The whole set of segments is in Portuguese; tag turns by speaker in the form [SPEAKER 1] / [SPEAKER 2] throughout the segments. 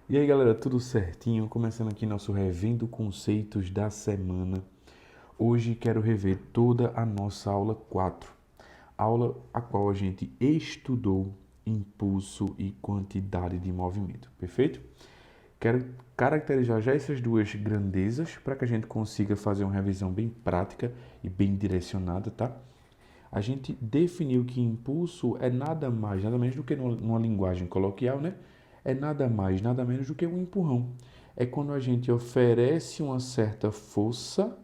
[SPEAKER 1] E aí galera, tudo certinho? Começando aqui nosso Revendo Conceitos da Semana. Hoje quero rever toda a nossa aula 4, aula a qual a gente estudou impulso e quantidade de movimento, perfeito? Quero caracterizar já essas duas grandezas para que a gente consiga fazer uma revisão bem prática e bem direcionada, tá? A gente definiu que impulso é nada mais, nada menos do que numa linguagem coloquial, né? É nada mais, nada menos do que um empurrão. É quando a gente oferece uma certa força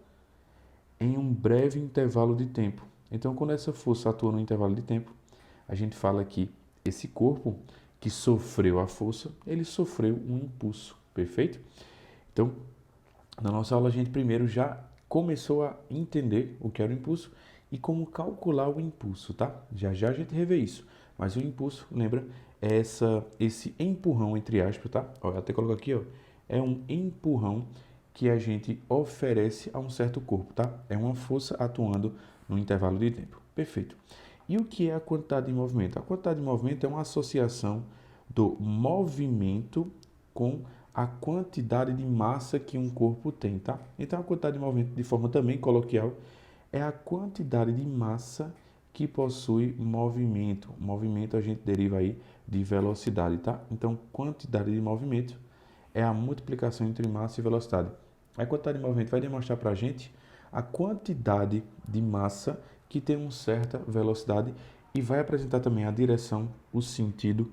[SPEAKER 1] em um breve intervalo de tempo. Então, quando essa força atua no intervalo de tempo, a gente fala que esse corpo que sofreu a força, ele sofreu um impulso, perfeito? Então, na nossa aula, a gente primeiro já começou a entender o que era o impulso e como calcular o impulso, tá? Já já a gente revê isso. Mas o impulso, lembra, é esse empurrão, entre aspas, tá? Ó, eu até coloco aqui, ó. É um empurrão que a gente oferece a um certo corpo, tá? É uma força atuando no intervalo de tempo. Perfeito. E o que é a quantidade de movimento? A quantidade de movimento é uma associação do movimento com a quantidade de massa que um corpo tem, tá? Então, a quantidade de movimento, de forma também coloquial, é a quantidade de massa que possui movimento. Movimento a gente deriva aí de velocidade, tá? Então, quantidade de movimento é a multiplicação entre massa e velocidade. A quantidade de movimento vai demonstrar para a gente a quantidade de massa que tem uma certa velocidade e vai apresentar também a direção, o sentido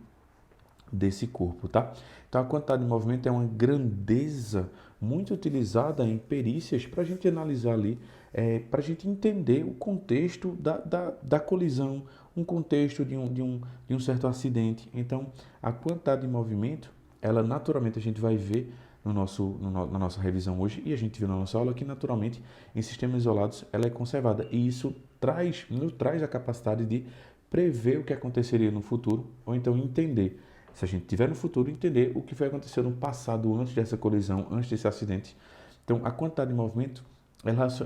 [SPEAKER 1] desse corpo, tá? Então, a quantidade de movimento é uma grandeza muito utilizada em perícias para a gente analisar ali, para a gente entender o contexto da colisão, um contexto de um certo acidente. Então, a quantidade de movimento, ela naturalmente a gente vai ver na nossa revisão hoje, e a gente viu na nossa aula que naturalmente em sistemas isolados ela é conservada, e isso nos traz a capacidade de prever o que aconteceria no futuro, ou então entender, se a gente tiver no futuro, entender o que foi acontecer no passado, antes dessa colisão, antes desse acidente. Então, a quantidade de movimento,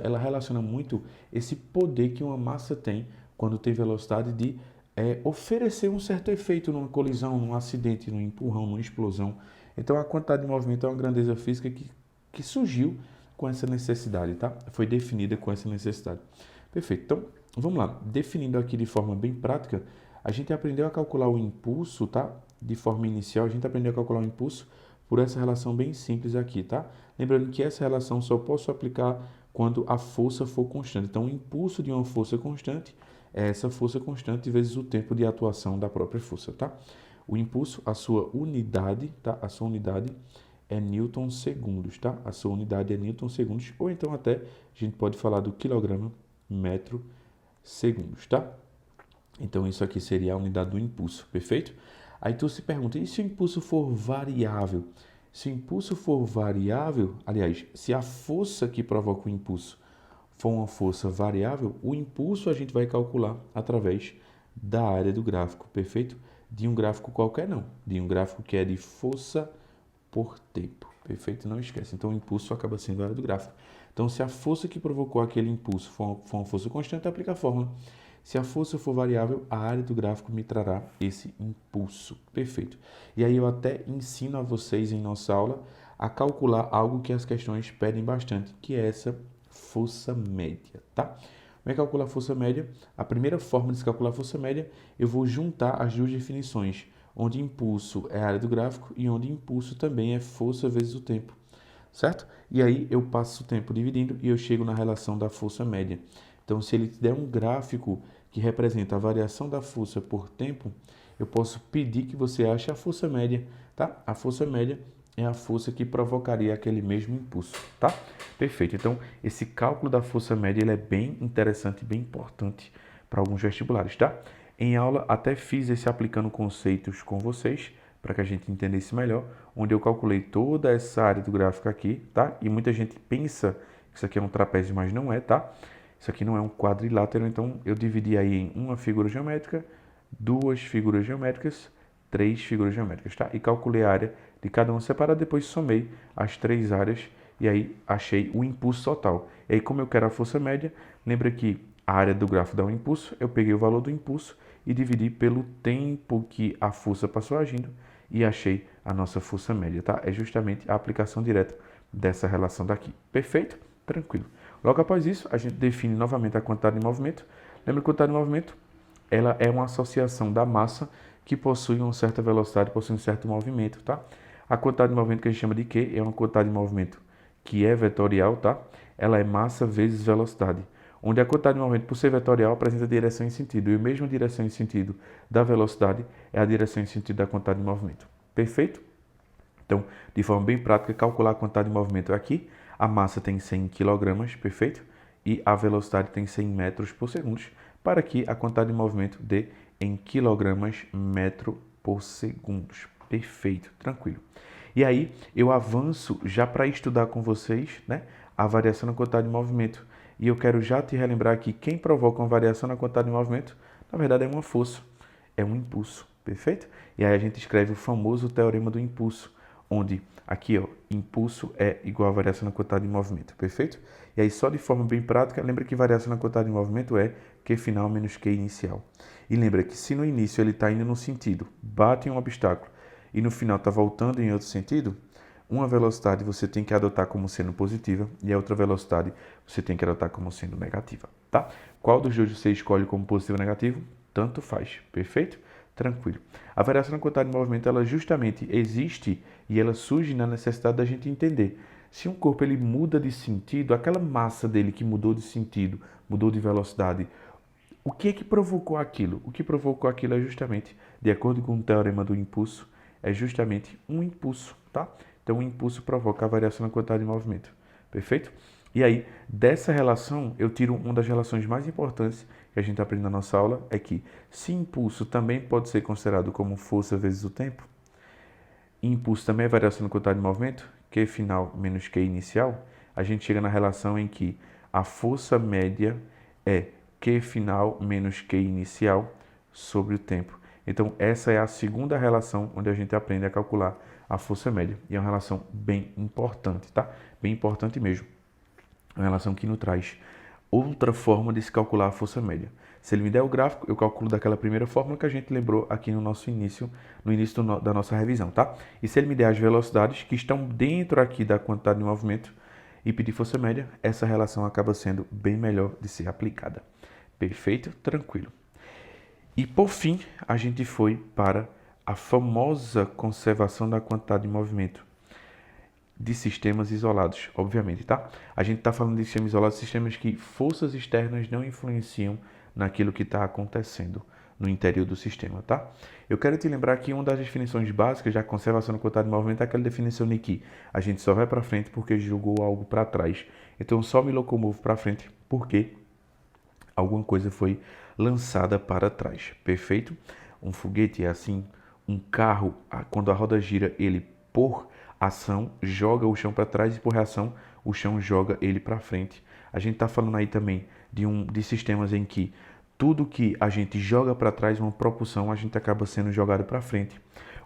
[SPEAKER 1] ela relaciona muito esse poder que uma massa tem quando tem velocidade de oferecer um certo efeito numa colisão, num acidente, num empurrão, numa explosão. Então, a quantidade de movimento é uma grandeza física que surgiu com essa necessidade, tá? Foi definida com essa necessidade. Perfeito. Então, vamos lá. Definindo aqui de forma bem prática, a gente aprendeu a calcular o impulso, tá? De forma inicial, a gente aprendeu a calcular o impulso por essa relação bem simples aqui, tá? Lembrando que essa relação só posso aplicar quando a força for constante. Então, o impulso de uma força constante é essa força constante vezes o tempo de atuação da própria força, tá? O impulso, a sua unidade, tá? A sua unidade é newton segundos, tá? A sua unidade é newton segundos, ou então até a gente pode falar do quilograma metro segundos, tá? Então, isso aqui seria a unidade do impulso, perfeito? Aí tu se pergunta, e se o impulso for variável? Se o impulso for variável, aliás, se a força que provoca o impulso for uma força variável, o impulso a gente vai calcular através da área do gráfico, perfeito? De um gráfico qualquer não, de um gráfico que é de força por tempo, perfeito? Não esquece. Então, o impulso acaba sendo a área do gráfico. Então, se a força que provocou aquele impulso for uma força constante, aplica a fórmula. Se a força for variável, a área do gráfico me trará esse impulso. Perfeito. E aí eu até ensino a vocês em nossa aula a calcular algo que as questões pedem bastante, que é essa força média, tá? Como é que calcula a força média? A primeira forma de se calcular a força média, eu vou juntar as duas definições, onde impulso é a área do gráfico e onde impulso também é força vezes o tempo, certo? E aí eu passo o tempo dividindo e eu chego na relação da força média. Então, se ele te der um gráfico que representa a variação da força por tempo, eu posso pedir que você ache a força média, tá? A força média é a força que provocaria aquele mesmo impulso, tá? Perfeito. Então, esse cálculo da força média ele é bem interessante, bem importante para alguns vestibulares, tá? Em aula, até fiz esse aplicando conceitos com vocês, para que a gente entendesse melhor, onde eu calculei toda essa área do gráfico aqui, tá? E muita gente pensa que isso aqui é um trapézio, mas não é, tá? Isso aqui não é um quadrilátero, então eu dividi aí em uma figura geométrica, duas figuras geométricas, três figuras geométricas, tá? E calculei a área de cada uma separada, depois somei as três áreas e aí achei o impulso total. E aí, como eu quero a força média, lembra que a área do grafo dá um impulso, eu peguei o valor do impulso e dividi pelo tempo que a força passou agindo e achei a nossa força média, tá? É justamente a aplicação direta dessa relação daqui. Perfeito? Tranquilo. Logo após isso, a gente define novamente a quantidade de movimento. Lembra que a quantidade de movimento, ela é uma associação da massa que possui uma certa velocidade, possui um certo movimento, tá? A quantidade de movimento que a gente chama de Q é uma quantidade de movimento que é vetorial, tá? Ela é massa vezes velocidade, onde a quantidade de movimento, por ser vetorial, apresenta direção e sentido, e a mesma direção e sentido da velocidade é a direção e sentido da quantidade de movimento. Perfeito? Então, de forma bem prática, calcular a quantidade de movimento aqui, a massa tem 100 kg, perfeito? E a velocidade tem 100 metros por segundo, para que a quantidade de movimento dê em quilogramas metro por segundo. Perfeito, tranquilo. E aí, eu avanço já para estudar com vocês, né, a variação na quantidade de movimento. E eu quero já te relembrar que quem provoca uma variação na quantidade de movimento, na verdade é uma força, é um impulso, perfeito? E aí a gente escreve o famoso teorema do impulso, onde aqui, ó, impulso é igual a variação na quantidade de movimento, perfeito? E aí só de forma bem prática, lembra que variação na quantidade de movimento é Q final menos Q inicial. E lembra que se no início ele está indo no sentido, bate em um obstáculo, e no final está voltando em outro sentido, uma velocidade você tem que adotar como sendo positiva e a outra velocidade você tem que adotar como sendo negativa, tá? Qual dos dois você escolhe como positivo ou negativo? Tanto faz, perfeito? Tranquilo. A variação na quantidade de movimento, ela justamente existe e ela surge na necessidade da gente entender. Se um corpo ele muda de sentido, aquela massa dele que mudou de sentido, mudou de velocidade, o que é que provocou aquilo? O que provocou aquilo é justamente, de acordo com o teorema do impulso, é justamente um impulso, tá? Então, o impulso provoca a variação na quantidade de movimento, perfeito? E aí, dessa relação, eu tiro uma das relações mais importantes que a gente aprende na nossa aula, é que se impulso também pode ser considerado como força vezes o tempo, impulso também é variação na quantidade de movimento, Q final menos Q inicial, a gente chega na relação em que a força média é Q final menos Q inicial sobre o tempo. Então, essa é a segunda relação onde a gente aprende a calcular a força média. E é uma relação bem importante, tá? Bem importante mesmo. É uma relação que nos traz outra forma de se calcular a força média. Se ele me der o gráfico, eu calculo daquela primeira fórmula que a gente lembrou aqui no nosso início, da nossa revisão, tá? E se ele me der as velocidades que estão dentro aqui da quantidade de movimento e pedir força média, essa relação acaba sendo bem melhor de ser aplicada. Perfeito? Tranquilo. E por fim, a gente foi para a famosa conservação da quantidade de movimento de sistemas isolados, obviamente, tá? A gente está falando de sistemas isolados, sistemas que forças externas não influenciam naquilo que está acontecendo no interior do sistema, tá? Eu quero te lembrar que uma das definições básicas da conservação da quantidade de movimento é aquela definição de que a gente só vai para frente porque jogou algo para trás. Então, eu só me locomovo para frente porque alguma coisa foi lançada para trás, perfeito? Um foguete é assim, um carro, quando a roda gira, ele por ação joga o chão para trás e por reação o chão joga ele para frente. A gente está falando aí também de sistemas em que tudo que a gente joga para trás, uma propulsão, a gente acaba sendo jogado para frente.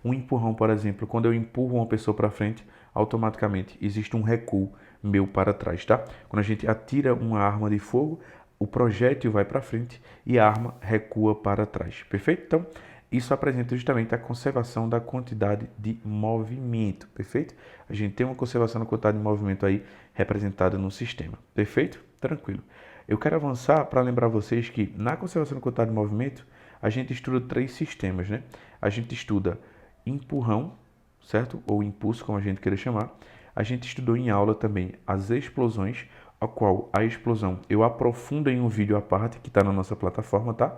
[SPEAKER 1] Um empurrão, por exemplo, quando eu empurro uma pessoa para frente, automaticamente existe um recuo meu para trás, tá? Quando a gente atira uma arma de fogo, o projétil vai para frente e a arma recua para trás, perfeito? Então, isso apresenta justamente a conservação da quantidade de movimento, perfeito? A gente tem uma conservação da quantidade de movimento aí representada no sistema, perfeito? Tranquilo. Eu quero avançar para lembrar vocês que na conservação da quantidade de movimento, a gente estuda 3 sistemas, né? A gente estuda empurrão, certo? Ou impulso, como a gente queira chamar. A gente estudou em aula também as explosões, a qual a explosão eu aprofundo em um vídeo à parte que está na nossa plataforma, tá?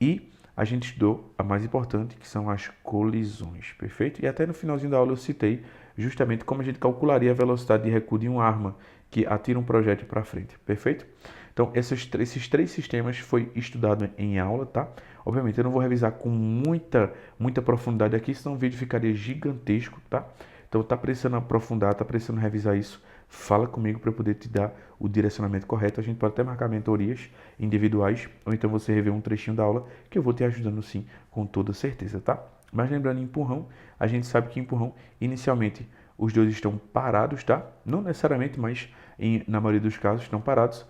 [SPEAKER 1] E a gente estudou a mais importante, que são as colisões, perfeito? E até no finalzinho da aula eu citei justamente como a gente calcularia a velocidade de recuo de uma arma que atira um projétil para frente, perfeito? Então, esses 3 sistemas foi estudado em aula, tá? Obviamente, eu não vou revisar com muita profundidade aqui, senão o vídeo ficaria gigantesco, tá? Então, tá precisando aprofundar, tá precisando revisar isso, fala comigo para eu poder te dar o direcionamento correto. A gente pode até marcar mentorias individuais, ou então você rever um trechinho da aula, que eu vou te ajudando sim, com toda certeza, tá? Mas lembrando, empurrão, a gente sabe que empurrão, inicialmente, os dois estão parados, tá? Não necessariamente, mas na maioria dos casos estão parados.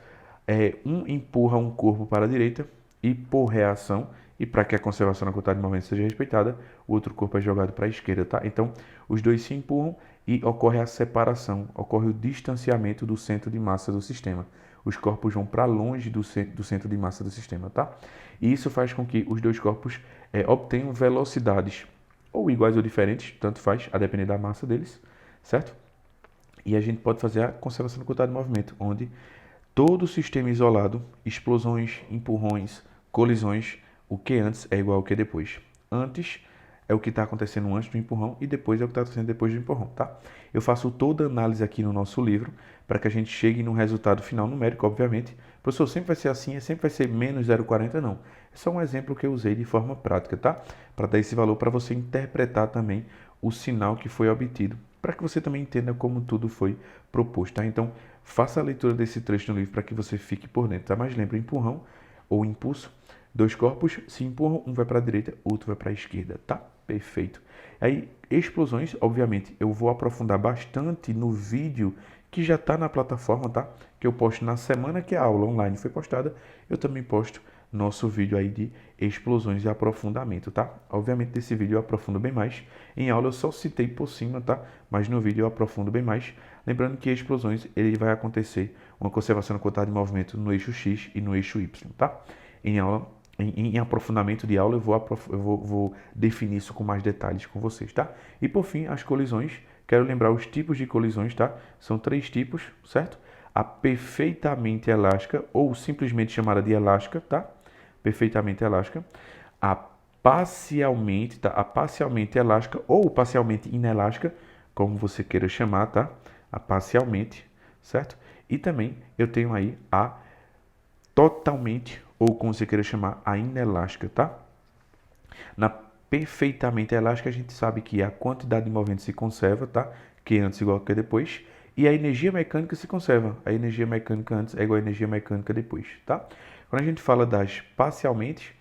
[SPEAKER 1] Um empurra um corpo para a direita e, por reação, e para que a conservação da quantidade de movimento seja respeitada, o outro corpo é jogado para a esquerda, tá? Então, os dois se empurram e ocorre a separação, ocorre o distanciamento do centro de massa do sistema. Os corpos vão para longe do centro de massa do sistema, tá? E isso faz com que os dois corpos obtenham velocidades ou iguais ou diferentes, tanto faz, a depender da massa deles, certo? E a gente pode fazer a conservação da quantidade de movimento, onde todo o sistema isolado, explosões, empurrões, colisões, o que antes é igual ao que depois. Antes é o que está acontecendo antes do empurrão e depois é o que está acontecendo depois do empurrão, tá? Eu faço toda a análise aqui no nosso livro para que a gente chegue no resultado final numérico, obviamente. Professor, sempre vai ser assim, sempre vai ser menos 0,40? Não. É só um exemplo que eu usei de forma prática, tá? Para dar esse valor para você interpretar também o sinal que foi obtido, para que você também entenda como tudo foi proposto, tá? Então, faça a leitura desse trecho no livro para que você fique por dentro, tá? Mas lembra, empurrão ou impulso, dois corpos se empurram, um vai para a direita, outro vai para a esquerda, tá? Perfeito. Aí, explosões, obviamente, eu vou aprofundar bastante no vídeo que já está na plataforma, tá? Que eu posto na semana que a aula online foi postada, eu também posto nosso vídeo aí de explosões e aprofundamento, tá? Obviamente, nesse vídeo eu aprofundo bem mais. Em aula eu só citei por cima, tá? Mas no vídeo eu aprofundo bem mais. Lembrando que explosões, ele vai acontecer uma conservação da quantidade de movimento no eixo X e no eixo Y, tá? Em aula, em aprofundamento de aula, eu vou definir isso com mais detalhes com vocês, tá? E por fim, as colisões. Quero lembrar os tipos de colisões, tá? São 3 tipos, certo? A perfeitamente elástica, ou simplesmente chamada de elástica, tá? Perfeitamente elástica. A parcialmente, tá? A parcialmente elástica ou parcialmente inelástica, como você queira chamar, tá? A parcialmente, certo? E também eu tenho aí a totalmente, ou como você queira chamar, a inelástica, tá? Na perfeitamente elástica, a gente sabe que a quantidade de movimento se conserva, tá? Que antes é igual que depois. E a energia mecânica se conserva. A energia mecânica antes é igual a energia mecânica depois, tá? Quando a gente fala das parcialmente,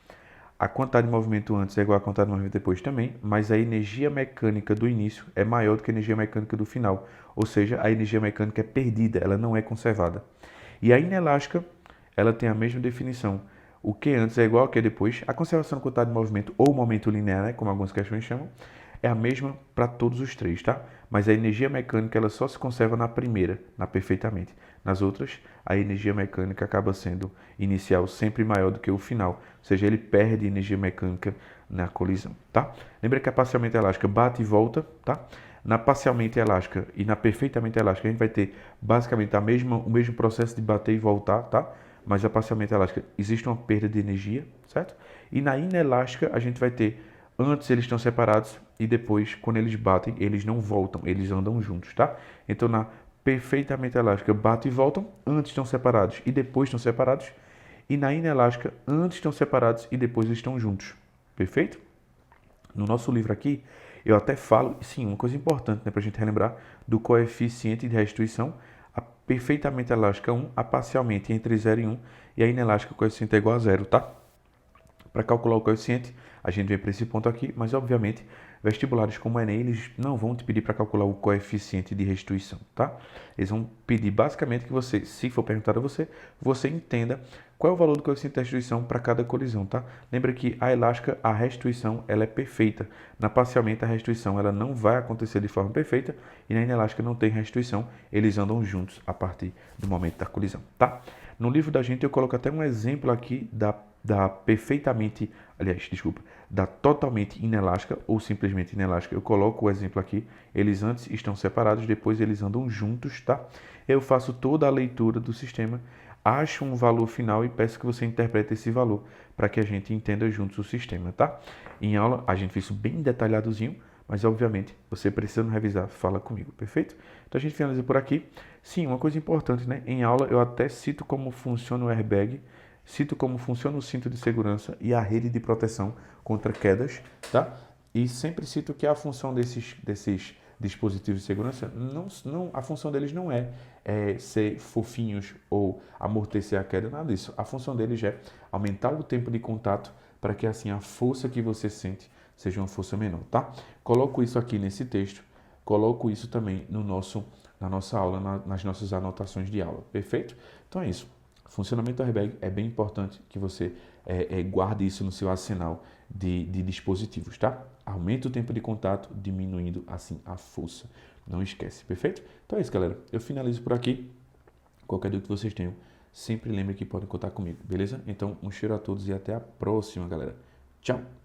[SPEAKER 1] a quantidade de movimento antes é igual à quantidade de movimento depois também, mas a energia mecânica do início é maior do que a energia mecânica do final. Ou seja, a energia mecânica é perdida, ela não é conservada. E a inelástica, ela tem a mesma definição. O que antes é igual ao que depois. A conservação da quantidade de movimento, ou momento linear, né, como algumas questões chamam, é a mesma para todos os três, tá? Mas a energia mecânica ela só se conserva na primeira, na perfeitamente. Nas outras, a energia mecânica acaba sendo inicial sempre maior do que o final. Ou seja, ele perde energia mecânica na colisão, tá? Lembra que a parcialmente elástica bate e volta, tá? Na parcialmente elástica e na perfeitamente elástica, a gente vai ter basicamente o mesmo processo de bater e voltar, tá? Mas a parcialmente elástica existe uma perda de energia, certo? E na inelástica, a gente vai ter antes eles estão separados e depois, quando eles batem, eles não voltam, eles andam juntos, tá? Então, na perfeitamente elástica, batem e voltam, antes estão separados e depois estão separados. E na inelástica, antes estão separados e depois estão juntos. Perfeito? No nosso livro aqui, eu até falo, sim, uma coisa importante, né, para a gente relembrar, do coeficiente de restituição, a perfeitamente elástica 1, a parcialmente entre 0 e 1, e a inelástica o coeficiente é igual a 0, tá? Para calcular o coeficiente, a gente vem para esse ponto aqui, mas obviamente vestibulares como o Enem, eles não vão te pedir para calcular o coeficiente de restituição, tá? Eles vão pedir basicamente que você, se for perguntado a você, você entenda qual é o valor do coeficiente de restituição para cada colisão, tá? Lembra que a elástica, a restituição, ela é perfeita. Na parcialmente, a restituição, ela não vai acontecer de forma perfeita e na inelástica não tem restituição, eles andam juntos a partir do momento da colisão, tá? No livro da gente eu coloco até um exemplo aqui da perfeitamente, aliás, desculpa, da totalmente inelástica ou simplesmente inelástica. Eu coloco o exemplo aqui, eles antes estão separados, depois eles andam juntos, tá? Eu faço toda a leitura do sistema, acho um valor final e peço que você interprete esse valor para que a gente entenda juntos o sistema, tá? Em aula a gente fez isso bem detalhadozinho, mas obviamente você precisando revisar, fala comigo, perfeito? Então a gente finaliza por aqui. Sim, uma coisa importante, né? Em aula eu até cito como funciona o airbag, cito como funciona o cinto de segurança e a rede de proteção contra quedas, tá? E sempre cito que a função desses dispositivos de segurança, a função deles não é ser fofinhos ou amortecer a queda, nada disso. A função deles é aumentar o tempo de contato para que assim a força que você sente seja uma força menor, tá? Coloco isso aqui nesse texto, coloco isso também na nossa aula, nas nossas anotações de aula, perfeito? Então é isso. Funcionamento do airbag é bem importante que você guarde isso no seu arsenal de dispositivos, tá? Aumente o tempo de contato, diminuindo assim a força. Não esquece, perfeito? Então é isso, galera. Eu finalizo por aqui. Qualquer dúvida que vocês tenham, sempre lembre que podem contar comigo, beleza? Então, um cheiro a todos e até a próxima, galera. Tchau!